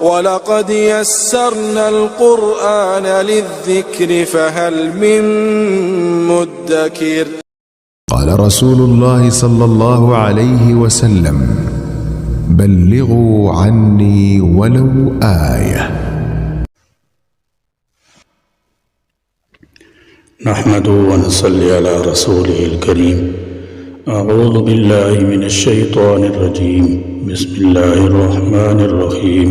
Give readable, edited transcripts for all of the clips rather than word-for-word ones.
وَلَقَدْ يَسَّرْنَا الْقُرْآنَ لِلذِّكْرِ فَهَلْ مِن مُّدَّكِرٍ. قال رسول الله صلى الله عليه وسلم: بلغوا عني ولو آية. نحمده ونصلي على رسوله الكريم. أعوذ بالله من الشيطان الرجيم. بسم الله الرحمن الرحيم.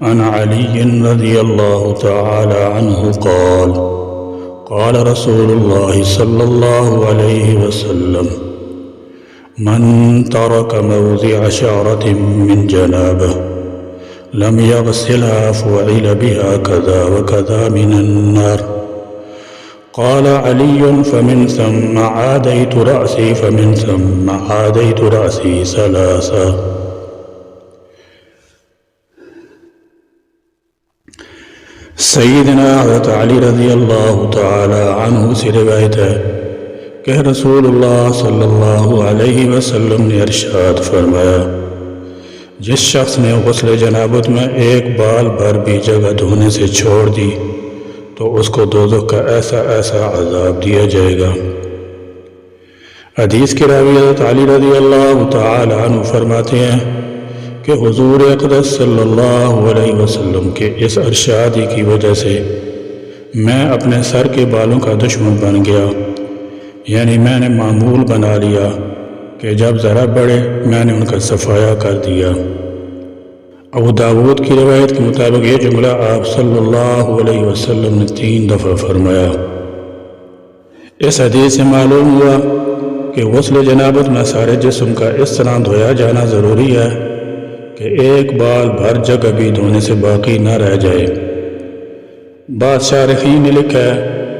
عن علي رضي الله تعالى عنه قال: قال رسول الله صلى الله عليه وسلم: من ترك موضع شعرة من جنابه لم يغسلها فعل بها كذا وكذا من النار. قال علي: فمن ثم عاديت رأسي فمن ثم عاديت رأسي ثلاثا. سیدنا حضرت علی رضی اللہ تعالی عنہ سے روایت ہے کہ رسول اللہ صلی اللہ علیہ وسلم نے ارشاد فرمایا: جس شخص نے غسل جنابت میں ایک بال بھر بھی جگہ دھونے سے چھوڑ دی تو اس کو دوزخ کا ایسا ایسا عذاب دیا جائے گا۔ حدیث کے راوی حضرت علی رضی اللہ تعالی عنہ فرماتے ہیں کہ حضور اقدس صلی اللہ علیہ وسلم کے اس ارشاد کی وجہ سے میں اپنے سر کے بالوں کا دشمن بن گیا، یعنی میں نے معمول بنا لیا کہ جب ذرا بڑھے میں نے ان کا صفایا کر دیا۔ ابو داود کی روایت کے مطابق یہ جملہ آپ صلی اللہ علیہ وسلم نے 3 دفعہ فرمایا۔ اس حدیث سے معلوم ہوا کہ غسل جنابت میں سارے جسم کا اس طرح دھویا جانا ضروری ہے کہ ایک بال بھر جگہ بھی دھونے سے باقی نہ رہ جائے۔ بعض شارحین نے لکھا ہے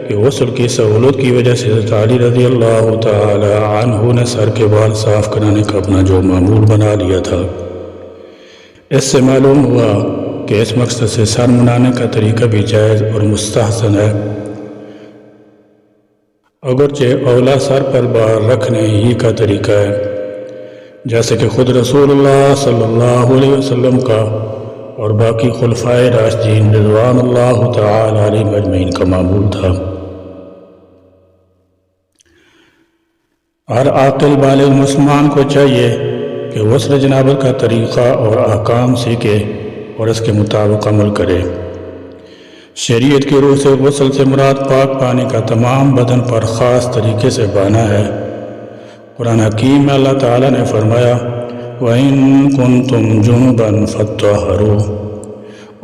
کہ غسل کی سہولت کی وجہ سے حضرت علی رضی اللہ تعالی عنہ نے سر کے بال صاف کرانے کا اپنا جو معمول بنا لیا تھا۔ اس سے معلوم ہوا کہ اس مقصد سے سر منانے کا طریقہ بھی جائز اور مستحسن ہے، اگرچہ اولا سر پر بال رکھنے ہی کا طریقہ ہے، جیسے کہ خود رسول اللہ صلی اللہ علیہ وسلم کا اور باقی خلفائے راشدین رضوان اللہ تعالی علیہم اجمعین کا معمول تھا۔ ہر عاقل بالغ مسلمان کو چاہیے کہ غسل جنابت کا طریقہ اور احکام سیکھے اور اس کے مطابق عمل کرے۔ شریعت کی روح سے غسل سے مراد پاک پانی کا تمام بدن پر خاص طریقے سے بہنا ہے۔ قرآن حکیم میں اللہ تعالیٰ نے فرمایا: وَإِن كُنتُمْ جُنُبًا فَاطَّهَّرُوا،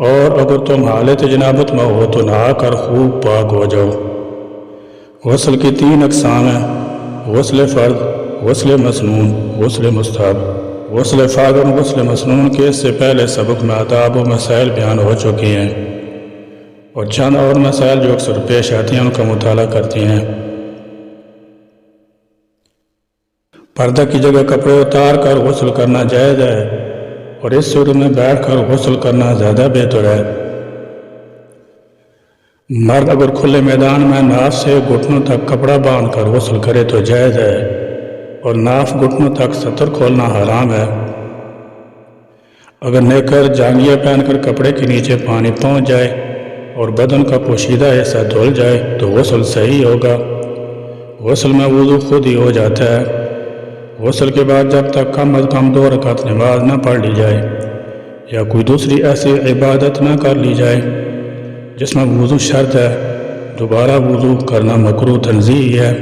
اور اگر تم حالت جنابت میں ہو تو نہا کر خوب پاک ہو جاؤ۔ غسل کی 3 اقسام ہیں: غسل فرض، غسل مسنون، غسل مستحب۔ غسل فرض اور غسل مسنون کے اس سے پہلے سبق میں آداب و مسائل بیان ہو چکے ہیں، اور چند اور مسائل جو اکثر پیش آتی ہیں ان کا مطالعہ کرتے ہیں۔ پردہ کی جگہ کپڑے اتار کر غسل کرنا جائز ہے، اور اس صورت میں بیٹھ کر غسل کرنا زیادہ بہتر ہے۔ مرد اگر کھلے میدان میں ناف سے گھٹنوں تک کپڑا باندھ کر غسل کرے تو جائز ہے، اور ناف گھٹنوں تک سطر کھولنا حرام ہے۔ اگر نیکر جانگیاں پہن کر کپڑے کے نیچے پانی پہنچ جائے اور بدن کا پوشیدہ حصہ دھل جائے تو غسل صحیح ہوگا۔ غسل میں وضو خود ہی ہو جاتا ہے۔ غسل کے بعد جب تک کم از کم 2 رکعت نماز نہ پڑھ لی جائے یا کوئی دوسری ایسی عبادت نہ کر لی جائے جس میں وضو شرط ہے، دوبارہ وضو کرنا مکروہ تنزیہی ہے۔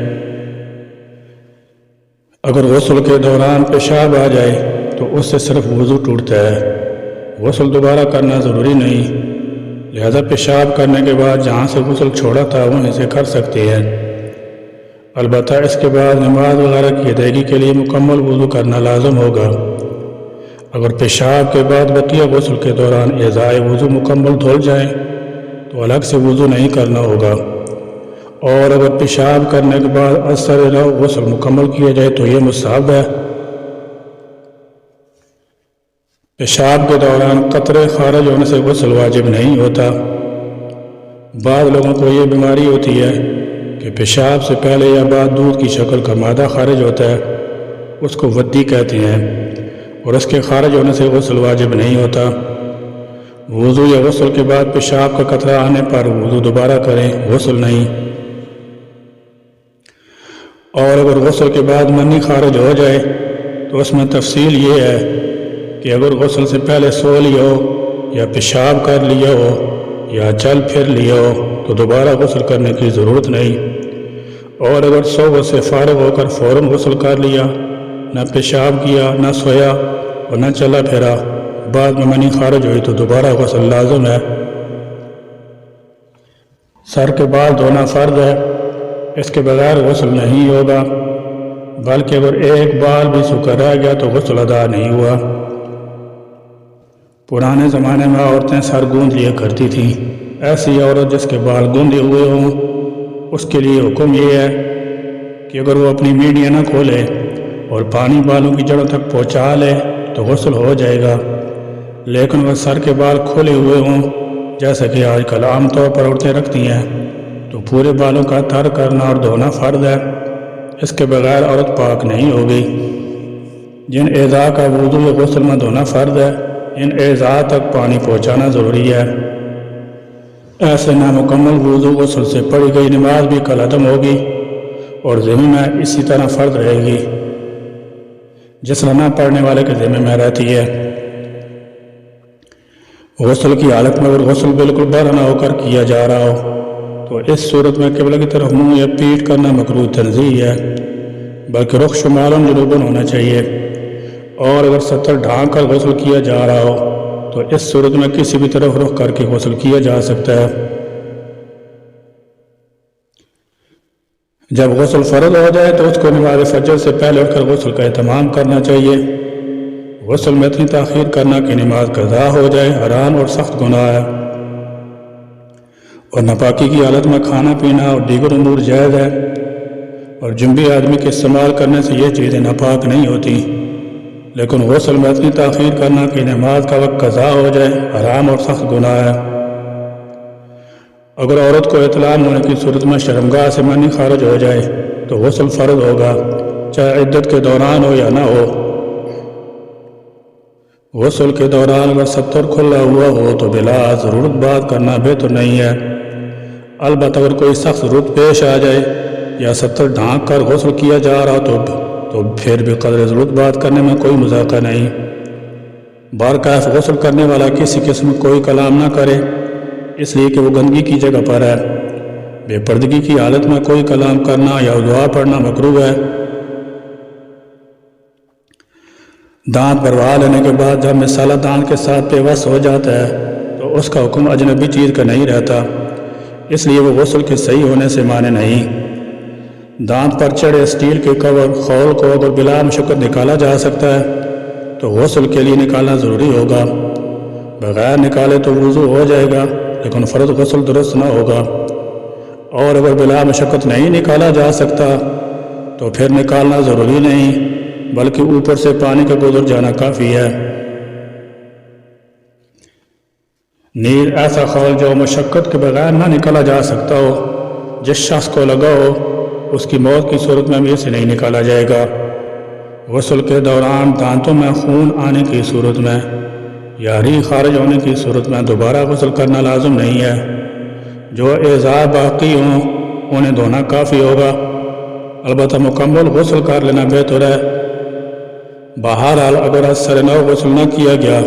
اگر غسل کے دوران پیشاب آ جائے تو اس سے صرف وضو ٹوٹتا ہے، غسل دوبارہ کرنا ضروری نہیں، لہذا پیشاب کرنے کے بعد جہاں سے غسل چھوڑا تھا وہیں سے کر سکتے ہیں۔ البتہ اس کے بعد نماز وغیرہ کی ادائیگی کے لیے مکمل وضو کرنا لازم ہوگا۔ اگر پیشاب کے بعد بقیہ غسل کے دوران اعضائے وضو مکمل دھل جائیں تو الگ سے وضو نہیں کرنا ہوگا، اور اگر پیشاب کرنے کے بعد اثر غسل مکمل کیا جائے تو یہ مستحب ہے۔ پیشاب کے دوران قطرے خارج ہونے سے غسل واجب نہیں ہوتا۔ بعض لوگوں کو یہ بیماری ہوتی ہے کہ پیشاب سے پہلے یا بعد دودھ کی شکل کا مادہ خارج ہوتا ہے، اس کو ودی کہتے ہیں، اور اس کے خارج ہونے سے غسل واجب نہیں ہوتا۔ وضو یا غسل کے بعد پیشاب کا قطرہ آنے پر وضو دوبارہ کریں، غسل نہیں۔ اور اگر غسل کے بعد منی خارج ہو جائے تو اس میں تفصیل یہ ہے کہ اگر غسل سے پہلے سو لیا ہو یا پیشاب کر لیا ہو یا چل پھر لیا ہو تو دوبارہ غسل کرنے کی ضرورت نہیں، اور اگر صبح سے فارغ ہو کر فوراً غسل کر لیا، نہ پیشاب کیا نہ سویا اور نہ چلا پھرا، بعد میں منی خارج ہوئی تو دوبارہ غسل لازم ہے۔ سر کے بال دھونا فرض ہے، اس کے بغیر غسل نہیں ہوگا، بلکہ اگر ایک بال بھی سوکھا رہ گیا تو غسل ادا نہیں ہوا۔ پرانے زمانے میں عورتیں سر گوندھ لیا کرتی تھیں، ایسی عورت جس کے بال گوندھے ہوئے ہوں اس کے لیے حکم یہ ہے کہ اگر وہ اپنی میڈیا نہ کھولے اور پانی بالوں کی جڑوں تک پہنچا لے تو غسل ہو جائے گا، لیکن وہ سر کے بال کھولے ہوئے ہوں جیسا کہ آج کل عام طور پر عورتیں رکھتی ہیں تو پورے بالوں کا تر کرنا اور دھونا فرض ہے، اس کے بغیر عورت پاک نہیں ہوگی۔ جن اعضاء کا وضو یا غسل میں دھونا فرض ہے ان اعضاء تک پانی پہنچانا ضروری ہے، ایسے نامکمل وضو غسل سے پڑھی گئی نماز بھی کل عدم ہوگی اور ذمہ میں اسی طرح فرض رہے گی جس طرح نہ پڑھنے والے کے ذمہ میں رہتی ہے۔ غسل کی حالت میں اگر غسل بالکل بر نہ ہو کر کیا جا رہا ہو تو اس صورت میں قبلہ کی طرف منہ یا پیٹ کرنا مکروہ تنزیہ ہے، بلکہ رخ شمالاً جنوباً ہونا چاہیے، اور اگر ستر ڈھانک کر غسل کیا جا رہا ہو تو اس صورت میں کسی بھی طرف رخ کر کے غسل کیا جا سکتا ہے۔ جب غسل فرض ہو جائے تو اس کو نماز فجر سے پہلے اٹھ کر غسل کا اہتمام کرنا چاہیے۔ غسل میں اتنی تاخیر کرنا کہ نماز قضا ہو جائے حرام اور سخت گناہ ہے، اور ناپاکی کی حالت میں کھانا پینا اور دیگر امور جائز ہے، اور جنبی آدمی کے استعمال کرنے سے یہ چیزیں ناپاک نہیں ہوتی، لیکن غسل میں اتنی تاخیر کرنا کہ نماز کا وقت قضا ہو جائے حرام اور سخت گناہ ہے۔ اگر عورت کو اطلاع ہونے کی صورت میں شرمگاہ سے منی خارج ہو جائے تو غسل فرض ہوگا، چاہے عدت کے دوران ہو یا نہ ہو۔ غسل کے دوران اگر ستر کھلا ہوا ہو تو بلا ضرورت بات کرنا بہتر نہیں ہے، البتہ اگر کوئی سخت ضرورت پیش آ جائے یا ستر ڈھانک کر غسل کیا جا رہا تو پھر بھی قدر ضرورت بات کرنے میں کوئی مذاقہ نہیں۔ بارکاف غسل کرنے والا کسی قسم کوئی کلام نہ کرے، اس لیے کہ وہ گندگی کی جگہ پر ہے۔ بے پردگی کی حالت میں کوئی کلام کرنا یا دعا پڑھنا مکروہ ہے۔ دانت بھروا لینے کے بعد جب مثالہ دانت کے ساتھ پیوست ہو جاتا ہے تو اس کا حکم اجنبی چیز کا نہیں رہتا، اس لیے وہ غسل کے صحیح ہونے سے مانے نہیں۔ دانت پر چڑھے اسٹیل کے کور خول کو اگر بلا مشقت نکالا جا سکتا ہے تو غسل کے لیے نکالنا ضروری ہوگا، بغیر نکالے تو وضو ہو جائے گا لیکن فرض غسل درست نہ ہوگا، اور اگر بلا مشقت نہیں نکالا جا سکتا تو پھر نکالنا ضروری نہیں بلکہ اوپر سے پانی کا گزر جانا کافی ہے۔ نیل ایسا خول جو مشقت کے بغیر نہ نکالا جا سکتا ہو، جس شخص کو لگا ہو اس کی موت کی صورت میں بھی اسے نہیں نکالا جائے گا۔ غسل کے دوران دانتوں میں خون آنے کی صورت میں یا ری خارج ہونے کی صورت میں دوبارہ غسل کرنا لازم نہیں ہے، جو اعضاء باقی ہوں انہیں دھونا کافی ہوگا، البتہ مکمل غسل کر لینا بہتر ہے۔ بہرحال اگر اثر نو غسل نہ کیا گیا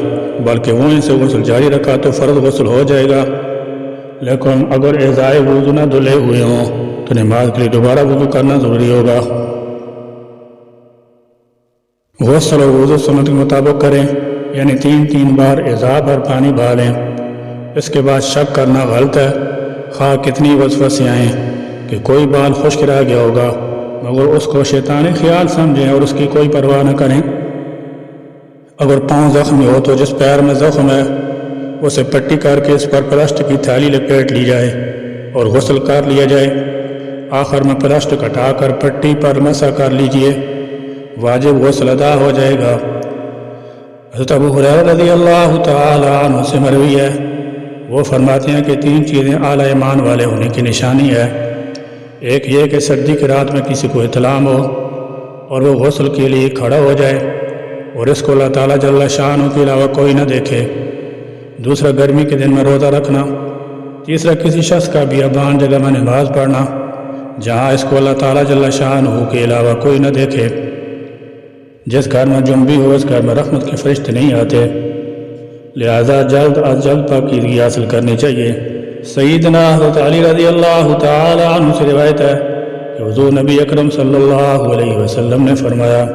بلکہ وہیں سے غسل جاری رکھا تو فرض غسل ہو جائے گا، لیکن اگر اعضاء وضو نہ دھلے ہوئے ہوں تو نماز کے لیے دوبارہ وضو کرنا ضروری ہوگا۔ غسل اور وضو سنت کے مطابق کریں، یعنی 3 بار اعضاء پر پانی بہالیں۔ اس کے بعد شک کرنا غلط ہے، خواہ کتنی وسوسے آئیں کہ کوئی بال خشک رہ گیا ہوگا، مگر اس کو شیطانی خیال سمجھیں اور اس کی کوئی پرواہ نہ کریں۔ اگر پاؤں زخمی ہو تو جس پیر میں زخم ہے اسے پٹی کر کے اس پر پلاسٹک کی تھیلی لپیٹ لی جائے اور غسل کر لیا جائے، آخر میں پلاسٹک ہٹا کر پٹی پر مسح کر لیجئے، واجب غسل ادا ہو جائے گا۔ حضرت ابو ہریرہ رضی اللہ تعالی عنہ سے مروی ہے، وہ فرماتے ہیں کہ 3 چیزیں اعلیٰ ایمان والے ہونے کی نشانی ہے۔ ایک یہ کہ سردی کی رات میں کسی کو احتلام ہو اور وہ غسل کے لیے کھڑا ہو جائے اور اس کو اللہ تعالیٰ جل شانہ کے علاوہ کوئی نہ دیکھے۔ دوسرا گرمی کے دن میں روزہ رکھنا، تیسرا کسی شخص کا بیابان جگہ میں نماز پڑھنا جہاں اس کو اللہ تعالیٰ جل شانہ کے علاوہ کوئی نہ دیکھے۔ جس گھر میں جنبی ہو اس گھر میں رحمت کے فرشتے نہیں آتے، لہذا جلد از جلد پاکیزگی حاصل کرنی چاہیے۔ سیدنا حضرت علی رضی اللہ تعالی عنہ سے روایت ہے کہ حضور نبی اکرم صلی اللہ علیہ وسلم نے فرمایا،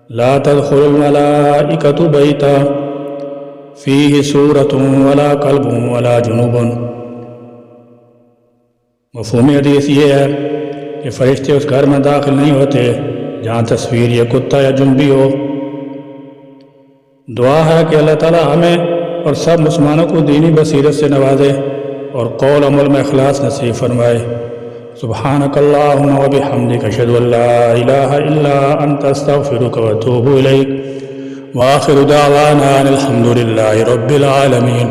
لا تدخل الملائکۃ بیتا فیہ سورۃ ولا کلب ولا جنوب۔ مفہوم حدیث یہ ہے کہ فرشتے اس گھر میں داخل نہیں ہوتے جہاں تصویر یا کتا یا جنبی ہو۔ دعا ہے کہ اللہ تعالیٰ ہمیں اور سب مسلمانوں کو دینی بصیرت سے نوازے اور قول عمل میں اخلاص نصیب فرمائے۔ سبحانک اللہم و بحمدک اشہد ان لا الہ الا انت استغفرک و اتوب الیک وآخر دعوانا ان الحمد للہ رب العالمین۔